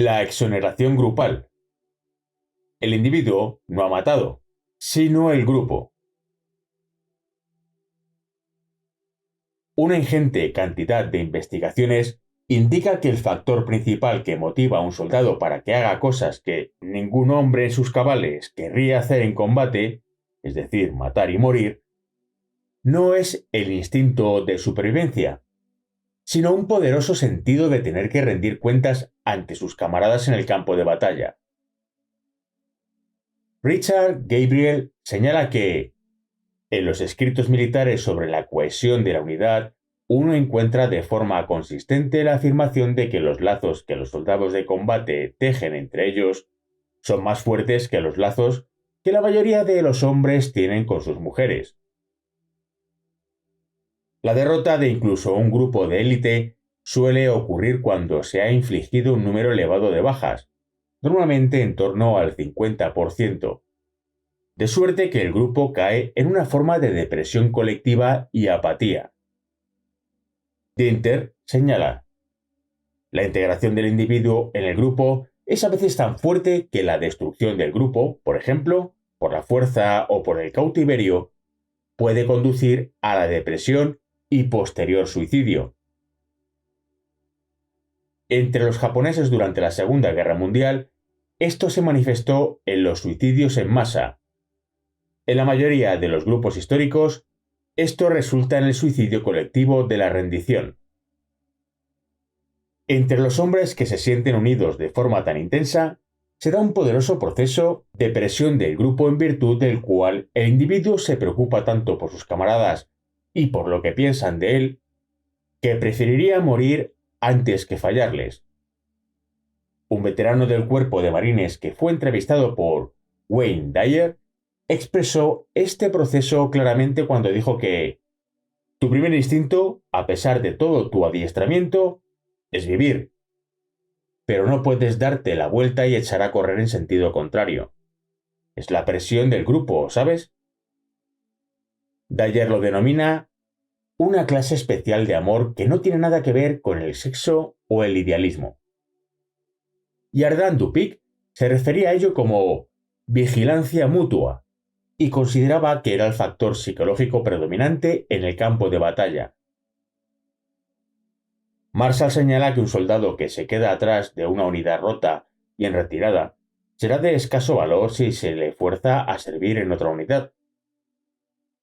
La exoneración grupal. El individuo no ha matado, sino el grupo. Una ingente cantidad de investigaciones indica que el factor principal que motiva a un soldado para que haga cosas que ningún hombre en sus cabales querría hacer en combate, es decir, matar y morir, no es el instinto de supervivencia, sino un poderoso sentido de tener que rendir cuentas ante sus camaradas en el campo de batalla. Richard Gabriel señala que, en los escritos militares sobre la cohesión de la unidad, uno encuentra de forma consistente la afirmación de que los lazos que los soldados de combate tejen entre ellos son más fuertes que los lazos que la mayoría de los hombres tienen con sus mujeres. La derrota de incluso un grupo de élite suele ocurrir cuando se ha infligido un número elevado de bajas, normalmente en torno al 50%, de suerte que el grupo cae en una forma de depresión colectiva y apatía. Dinter señala: la integración del individuo en el grupo es a veces tan fuerte que la destrucción del grupo, por ejemplo, por la fuerza o por el cautiverio, puede conducir a la depresión y posterior suicidio. Entre los japoneses durante la Segunda Guerra Mundial, esto se manifestó en los suicidios en masa. En la mayoría de los grupos históricos, esto resulta en el suicidio colectivo de la rendición. Entre los hombres que se sienten unidos de forma tan intensa, se da un poderoso proceso de presión del grupo en virtud del cual el individuo se preocupa tanto por sus camaradas y por lo que piensan de él, que preferiría morir antes que fallarles. Un veterano del cuerpo de marines que fue entrevistado por Wayne Dyer expresó este proceso claramente cuando dijo que tu primer instinto, a pesar de todo tu adiestramiento, es vivir, pero no puedes darte la vuelta y echar a correr en sentido contrario. Es la presión del grupo, ¿sabes? Dyer lo denomina una clase especial de amor que no tiene nada que ver con el sexo o el idealismo. Yardan Dupik se refería a ello como vigilancia mutua y consideraba que era el factor psicológico predominante en el campo de batalla. Marshall señala que un soldado que se queda atrás de una unidad rota y en retirada será de escaso valor si se le fuerza a servir en otra unidad.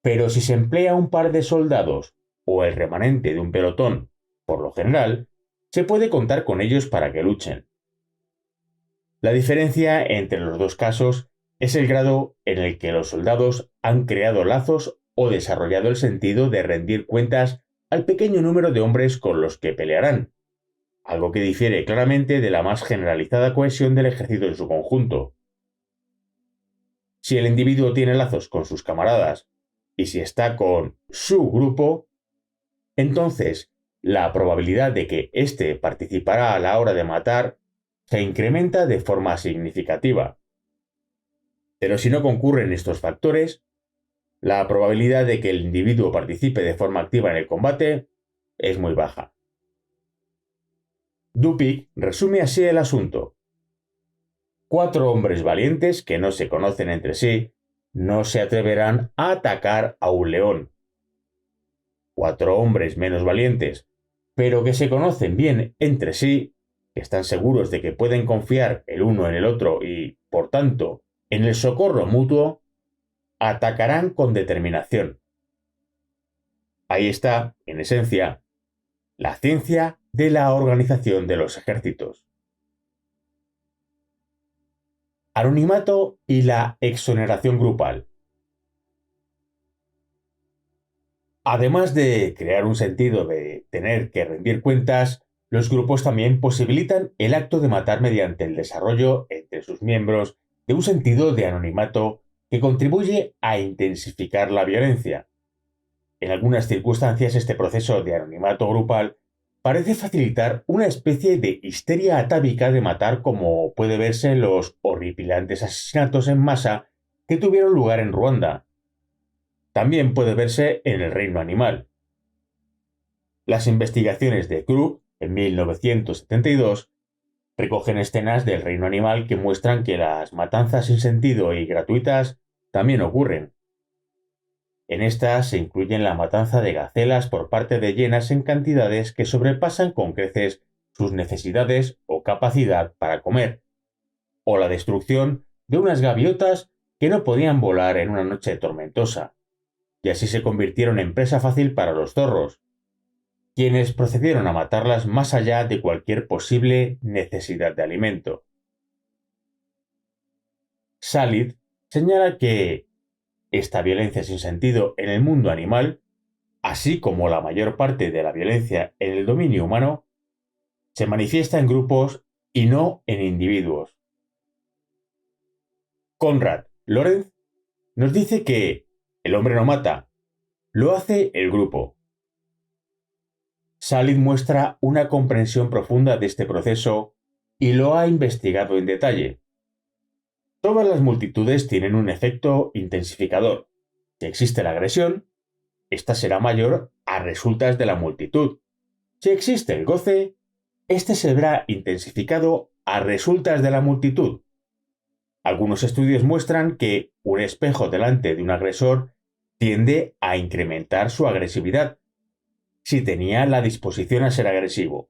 Pero si se emplea un par de soldados o el remanente de un pelotón, por lo general, se puede contar con ellos para que luchen. La diferencia entre los dos casos es el grado en el que los soldados han creado lazos o desarrollado el sentido de rendir cuentas al pequeño número de hombres con los que pelearán, algo que difiere claramente de la más generalizada cohesión del ejército en su conjunto. Si el individuo tiene lazos con sus camaradas y si está con su grupo, entonces la probabilidad de que éste participará a la hora de matar se incrementa de forma significativa. Pero si no concurren estos factores, la probabilidad de que el individuo participe de forma activa en el combate es muy baja. Dupik resume así el asunto. 4 hombres valientes que no se conocen entre sí no se atreverán a atacar a un león. 4 hombres menos valientes, pero que se conocen bien entre sí, que están seguros de que pueden confiar el uno en el otro y, por tanto, en el socorro mutuo, atacarán con determinación. Ahí está, en esencia, la ciencia de la organización de los ejércitos. Anonimato y la exoneración grupal. Además de crear un sentido de tener que rendir cuentas, los grupos también posibilitan el acto de matar mediante el desarrollo entre sus miembros de un sentido de anonimato que contribuye a intensificar la violencia. En algunas circunstancias, este proceso de anonimato grupal parece facilitar una especie de histeria atávica de matar, como puede verse en los horripilantes asesinatos en masa que tuvieron lugar en Ruanda. También puede verse en el reino animal. Las investigaciones de Krug en 1972 Recogen escenas del reino animal que muestran que las matanzas sin sentido y gratuitas también ocurren. En estas se incluyen la matanza de gacelas por parte de hienas en cantidades que sobrepasan con creces sus necesidades o capacidad para comer, o la destrucción de unas gaviotas que no podían volar en una noche tormentosa, y así se convirtieron en presa fácil para los zorros, quienes procedieron a matarlas más allá de cualquier posible necesidad de alimento. Salid señala que esta violencia sin sentido en el mundo animal, así como la mayor parte de la violencia en el dominio humano, se manifiesta en grupos y no en individuos. Konrad Lorenz nos dice que el hombre no mata, lo hace el grupo. Salid muestra una comprensión profunda de este proceso y lo ha investigado en detalle. Todas las multitudes tienen un efecto intensificador. Si existe la agresión, esta será mayor a resultas de la multitud. Si existe el goce, este se verá intensificado a resultas de la multitud. Algunos estudios muestran que un espejo delante de un agresor tiende a incrementar su agresividad, si tenía la disposición a ser agresivo.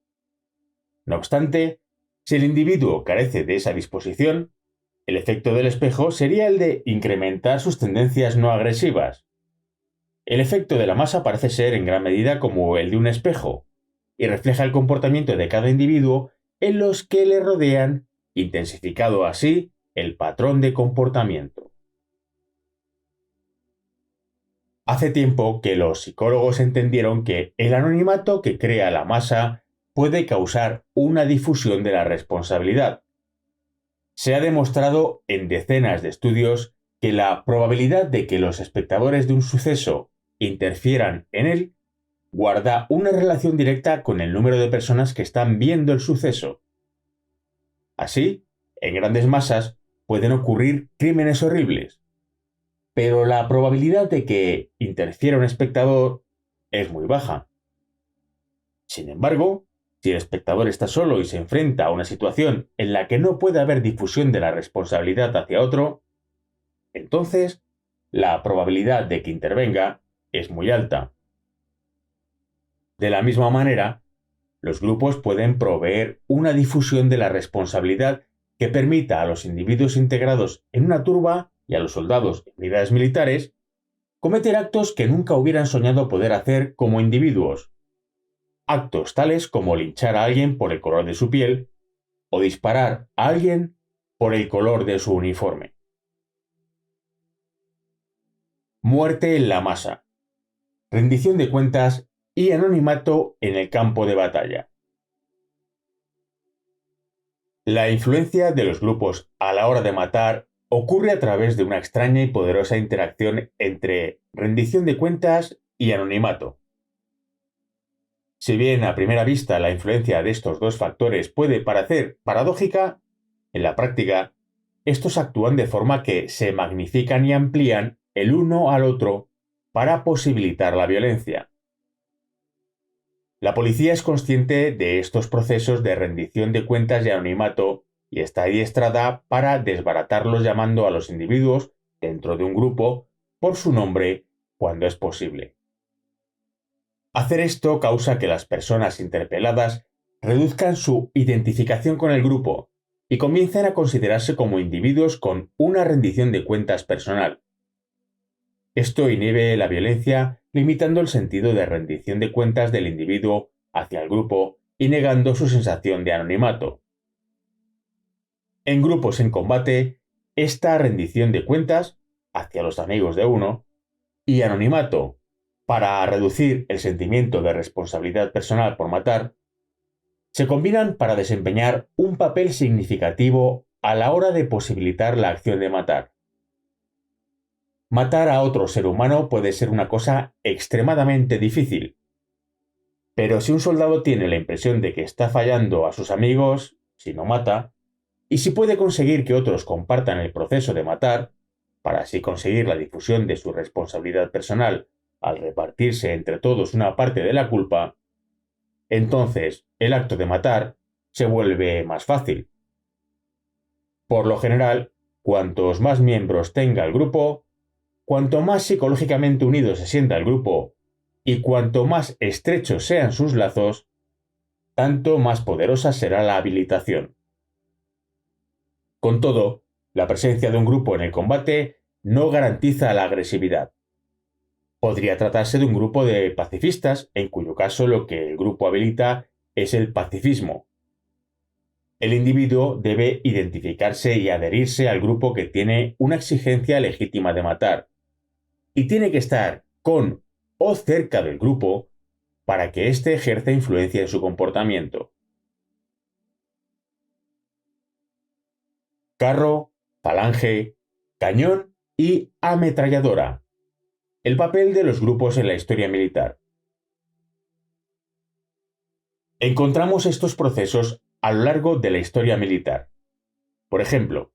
No obstante, si el individuo carece de esa disposición, el efecto del espejo sería el de incrementar sus tendencias no agresivas. El efecto de la masa parece ser en gran medida como el de un espejo, y refleja el comportamiento de cada individuo en los que le rodean, intensificado así el patrón de comportamiento. Hace tiempo que los psicólogos entendieron que el anonimato que crea la masa puede causar una difusión de la responsabilidad. Se ha demostrado en decenas de estudios que la probabilidad de que los espectadores de un suceso interfieran en él guarda una relación directa con el número de personas que están viendo el suceso. Así, en grandes masas pueden ocurrir crímenes horribles, pero la probabilidad de que interfiera un espectador es muy baja. Sin embargo, si el espectador está solo y se enfrenta a una situación en la que no puede haber difusión de la responsabilidad hacia otro, entonces la probabilidad de que intervenga es muy alta. De la misma manera, los grupos pueden proveer una difusión de la responsabilidad que permita a los individuos integrados en una turba y a los soldados en unidades militares cometer actos que nunca hubieran soñado poder hacer como individuos. Actos tales como linchar a alguien por el color de su piel o disparar a alguien por el color de su uniforme. Muerte en la masa. Rendición de cuentas y anonimato en el campo de batalla. La influencia de los grupos a la hora de matar ocurre a través de una extraña y poderosa interacción entre rendición de cuentas y anonimato. Si bien a primera vista la influencia de estos dos factores puede parecer paradójica, en la práctica, estos actúan de forma que se magnifican y amplían el uno al otro para posibilitar la violencia. La policía es consciente de estos procesos de rendición de cuentas y anonimato y está adiestrada para desbaratarlos llamando a los individuos dentro de un grupo por su nombre cuando es posible. Hacer esto causa que las personas interpeladas reduzcan su identificación con el grupo y comiencen a considerarse como individuos con una rendición de cuentas personal. Esto inhibe la violencia, limitando el sentido de rendición de cuentas del individuo hacia el grupo y negando su sensación de anonimato. En grupos en combate, esta rendición de cuentas hacia los amigos de uno y anonimato para reducir el sentimiento de responsabilidad personal por matar, se combinan para desempeñar un papel significativo a la hora de posibilitar la acción de matar. Matar a otro ser humano puede ser una cosa extremadamente difícil, pero si un soldado tiene la impresión de que está fallando a sus amigos si no mata, y si puede conseguir que otros compartan el proceso de matar, para así conseguir la difusión de su responsabilidad personal al repartirse entre todos una parte de la culpa, entonces el acto de matar se vuelve más fácil. Por lo general, cuantos más miembros tenga el grupo, cuanto más psicológicamente unido se sienta el grupo y cuanto más estrechos sean sus lazos, tanto más poderosa será la habilitación. Con todo, la presencia de un grupo en el combate no garantiza la agresividad. Podría tratarse de un grupo de pacifistas, en cuyo caso lo que el grupo habilita es el pacifismo. El individuo debe identificarse y adherirse al grupo que tiene una exigencia legítima de matar, y tiene que estar con o cerca del grupo para que éste ejerza influencia en su comportamiento. Carro, falange, cañón y ametralladora. El papel de los grupos en la historia militar. Encontramos estos procesos a lo largo de la historia militar. Por ejemplo,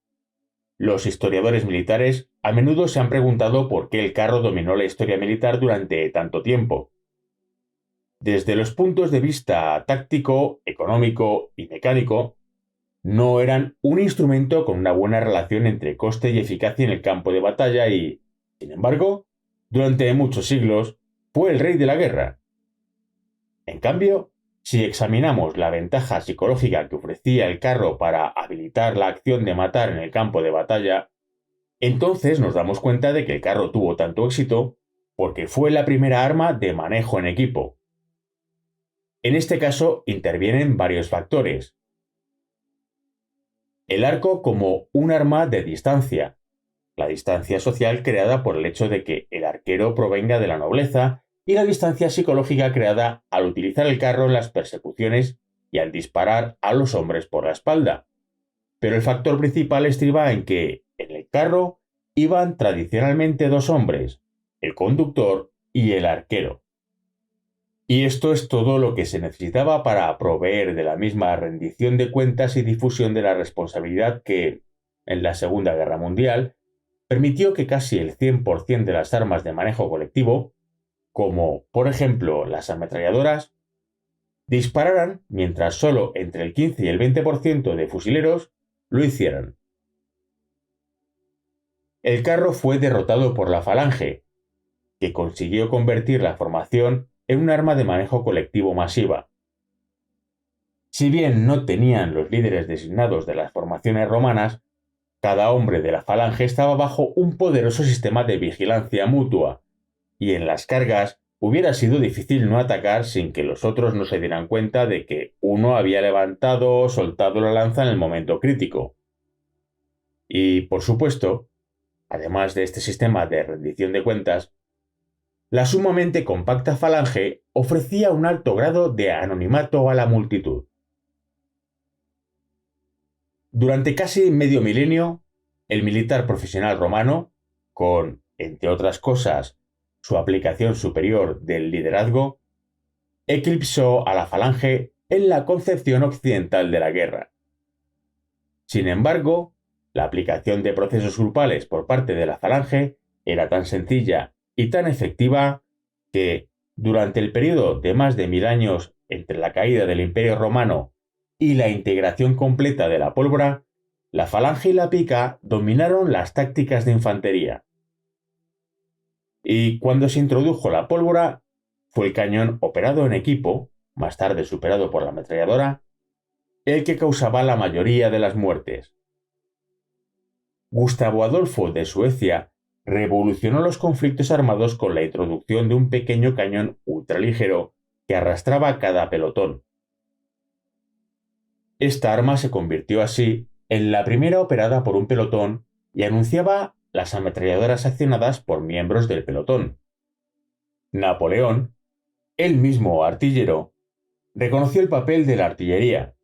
los historiadores militares a menudo se han preguntado por qué el carro dominó la historia militar durante tanto tiempo. Desde los puntos de vista táctico, económico y mecánico, no eran un instrumento con una buena relación entre coste y eficacia en el campo de batalla y, sin embargo, durante muchos siglos, fue el rey de la guerra. En cambio, si examinamos la ventaja psicológica que ofrecía el carro para habilitar la acción de matar en el campo de batalla, entonces nos damos cuenta de que el carro tuvo tanto éxito porque fue la primera arma de manejo en equipo. En este caso intervienen varios factores. El arco como un arma de distancia, la distancia social creada por el hecho de que el arquero provenga de la nobleza y la distancia psicológica creada al utilizar el carro en las persecuciones y al disparar a los hombres por la espalda. Pero el factor principal estriba en que, en el carro, iban tradicionalmente dos hombres, el conductor y el arquero. Y esto es todo lo que se necesitaba para proveer de la misma rendición de cuentas y difusión de la responsabilidad que, en la Segunda Guerra Mundial, permitió que casi el 100% de las armas de manejo colectivo, como por ejemplo las ametralladoras, dispararan mientras solo entre el 15 y el 20% de fusileros lo hicieran. El carro fue derrotado por la falange, que consiguió convertir la formación en un arma de manejo colectivo masiva. Si bien no tenían los líderes designados de las formaciones romanas, cada hombre de la falange estaba bajo un poderoso sistema de vigilancia mutua, y en las cargas hubiera sido difícil no atacar sin que los otros no se dieran cuenta de que uno había levantado o soltado la lanza en el momento crítico. Y, por supuesto, además de este sistema de rendición de cuentas, la sumamente compacta falange ofrecía un alto grado de anonimato a la multitud. Durante casi medio milenio, el militar profesional romano, con, entre otras cosas, su aplicación superior del liderazgo, eclipsó a la falange en la concepción occidental de la guerra. Sin embargo, la aplicación de procesos grupales por parte de la falange era tan sencilla y tan efectiva que, durante el periodo de más de 1000 años entre la caída del Imperio Romano y la integración completa de la pólvora, la falange y la pica dominaron las tácticas de infantería. Y cuando se introdujo la pólvora, fue el cañón operado en equipo, más tarde superado por la ametralladora, el que causaba la mayoría de las muertes. Gustavo Adolfo de Suecia revolucionó los conflictos armados con la introducción de un pequeño cañón ultraligero que arrastraba cada pelotón. Esta arma se convirtió así en la primera operada por un pelotón y anunciaba las ametralladoras accionadas por miembros del pelotón. Napoleón, él mismo artillero, reconoció el papel de la artillería,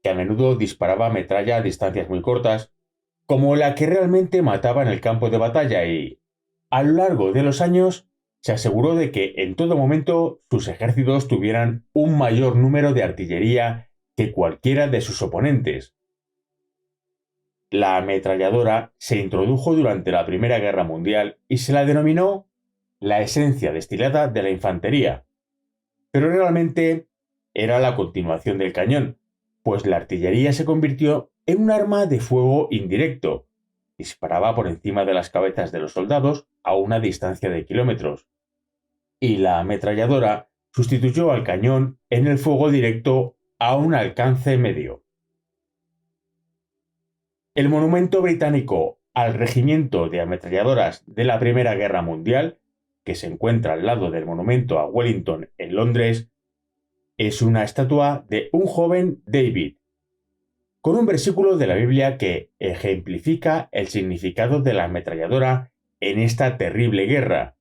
que a menudo disparaba metralla a distancias muy cortas, como la que realmente mataba en el campo de batalla y, a lo largo de los años, se aseguró de que en todo momento sus ejércitos tuvieran un mayor número de artillería que cualquiera de sus oponentes. La ametralladora se introdujo durante la Primera Guerra Mundial y se la denominó la esencia destilada de la infantería, pero realmente era la continuación del cañón, pues la artillería se convirtió en un arma de fuego indirecto. Disparaba por encima de las cabezas de los soldados a una distancia de kilómetros. Y la ametralladora sustituyó al cañón en el fuego directo a un alcance medio. El monumento británico al Regimiento de Ametralladoras de la Primera Guerra Mundial, que se encuentra al lado del monumento a Wellington en Londres, es una estatua de un joven David, con un versículo de la Biblia que ejemplifica el significado de la ametralladora en esta terrible guerra,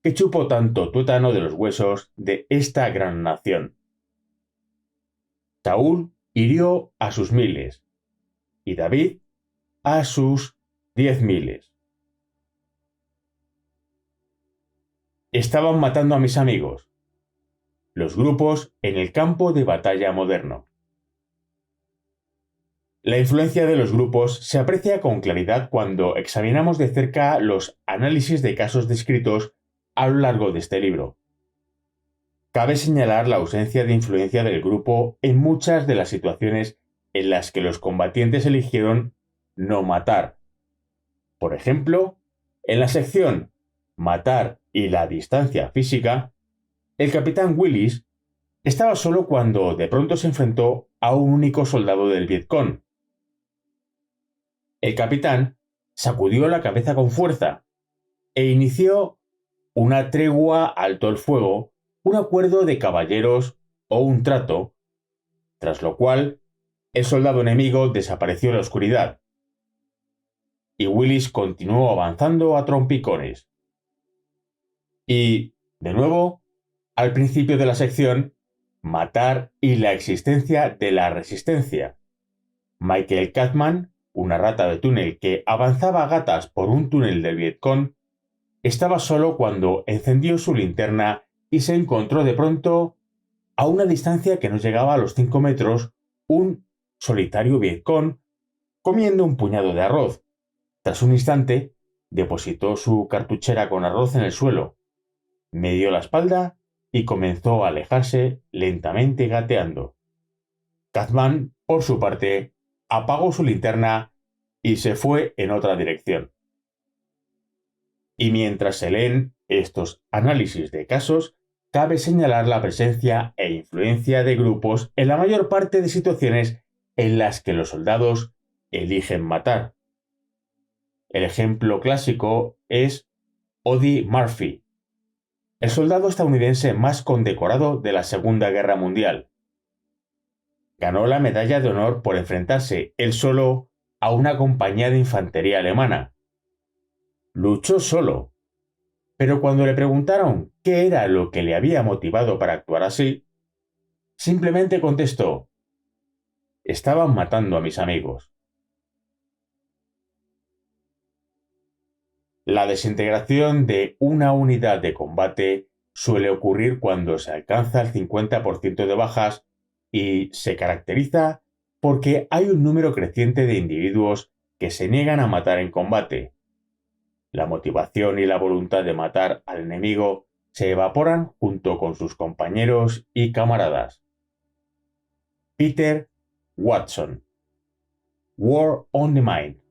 que chupó tanto tuétano de los huesos de esta gran nación. Saúl hirió a sus miles, y David a sus 10.000. Estaban matando a mis amigos. Los grupos en el campo de batalla moderno. La influencia de los grupos se aprecia con claridad cuando examinamos de cerca los análisis de casos descritos a lo largo de este libro. Cabe señalar la ausencia de influencia del grupo en muchas de las situaciones en las que los combatientes eligieron no matar. Por ejemplo, en la sección Matar y la distancia física, el capitán Willis estaba solo cuando de pronto se enfrentó a un único soldado del Vietcong. El capitán sacudió la cabeza con fuerza e inició una tregua alto el fuego, un acuerdo de caballeros o un trato, tras lo cual el soldado enemigo desapareció en la oscuridad y Willis continuó avanzando a trompicones. Y, de nuevo, al principio de la sección, Matar y la existencia de la resistencia. Michael Katzman, una rata de túnel que avanzaba a gatas por un túnel del Vietcong, estaba solo cuando encendió su linterna y se encontró de pronto, a una distancia que no llegaba a los 5 metros, un solitario Vietcong comiendo un puñado de arroz. Tras un instante, depositó su cartuchera con arroz en el suelo, me dio la espalda y comenzó a alejarse lentamente gateando. Katzman, por su parte, apagó su linterna y se fue en otra dirección. Y mientras se leen estos análisis de casos, cabe señalar la presencia e influencia de grupos en la mayor parte de situaciones en las que los soldados eligen matar. El ejemplo clásico es Audie Murphy, el soldado estadounidense más condecorado de la Segunda Guerra Mundial. Ganó la medalla de honor por enfrentarse él solo a una compañía de infantería alemana. Luchó solo, pero cuando le preguntaron qué era lo que le había motivado para actuar así, simplemente contestó: «Estaban matando a mis amigos». La desintegración de una unidad de combate suele ocurrir cuando se alcanza el 50% de bajas y se caracteriza porque hay un número creciente de individuos que se niegan a matar en combate. La motivación y la voluntad de matar al enemigo se evaporan junto con sus compañeros y camaradas. Peter Watson. War on the Mind.